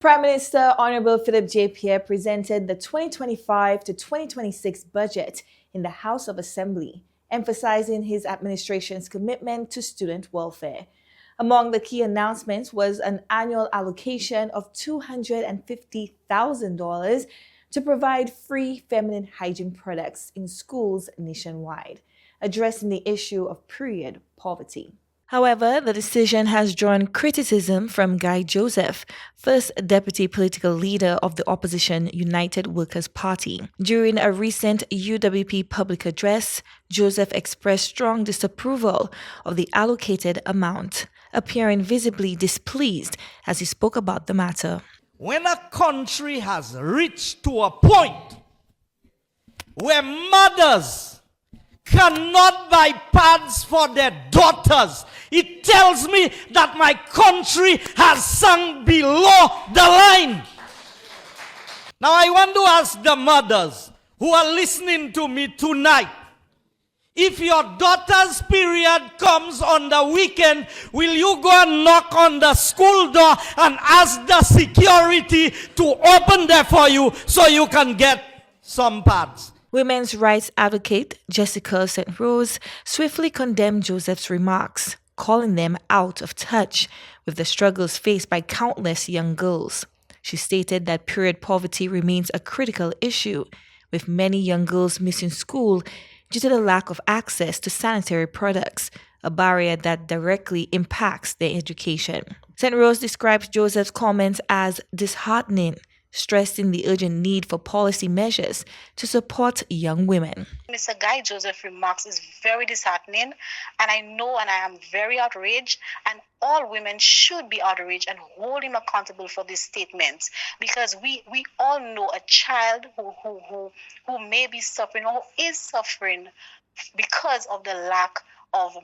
Prime Minister Honorable Philip J. Pierre presented the 2025 to 2026 budget in the House of Assembly, emphasizing his administration's commitment to student welfare. Among the key announcements was an annual allocation of $250,000 to provide free feminine hygiene products in schools nationwide, addressing the issue of period poverty. However, the decision has drawn criticism from Guy Joseph, first deputy political leader of the opposition United Workers' Party. During a recent UWP public address, Joseph expressed strong disapproval of the allocated amount, appearing visibly displeased as he spoke about the matter. When a country has reached to a point where mothers cannot buy pads for their daughters, it tells me that my country has sunk below the line. Now I want to ask the mothers who are listening to me tonight, if your daughter's period comes on the weekend, will you go and knock on the school door and ask the security to open there for you so you can get some pads? Women's rights advocate Jessica St. Rose swiftly condemned Joseph's remarks, calling them out of touch with the struggles faced by countless young girls. She stated that period poverty remains a critical issue, with many young girls missing school due to the lack of access to sanitary products, a barrier that directly impacts their education. St. Rose describes Joseph's comments as disheartening, stressing the urgent need for policy measures to support young women. Mr. Guy Joseph's remarks is very disheartening, and I know and I am very outraged, and all women should be outraged and hold him accountable for these statements, because we all know a child who may be suffering or is suffering because of the lack of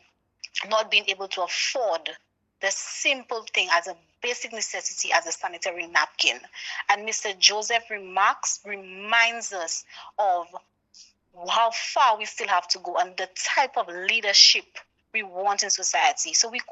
not being able to afford the simple thing as a basic necessity as a sanitary napkin. And Mr. Joseph's remarks reminds us of how far we still have to go and the type of leadership we want in society. So we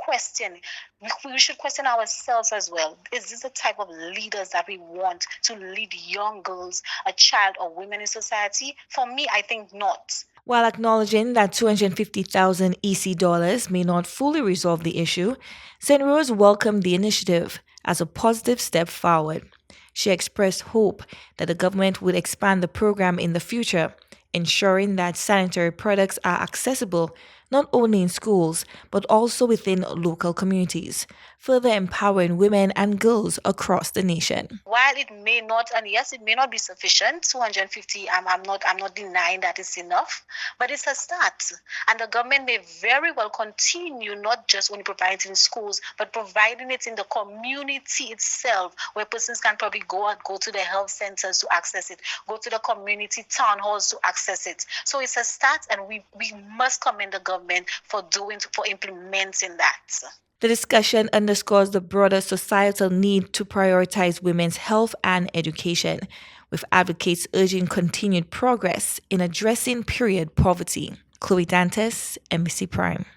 should question ourselves as well. Is this the type of leaders that we want to lead young girls, a child, or women in society? For me, I think not. While acknowledging that $250,000 EC dollars may not fully resolve the issue, St. Rose welcomed the initiative as a positive step forward. She expressed hope that the government would expand the program in the future, ensuring that sanitary products are accessible not only in schools but also within local communities, further empowering women and girls across the nation. While it may not, and yes, it may not be sufficient, 250, I'm not denying that it's enough, but it's a start. And the government may very well continue not just only providing it in schools, but providing it in the community itself, where persons can probably go to the health centers to access it, go to the community town halls to access it. So it's a start, and we must commend the government for implementing that. The discussion underscores the broader societal need to prioritize women's health and education, with advocates urging continued progress in addressing period poverty. Chloe Dantes, NBC Prime.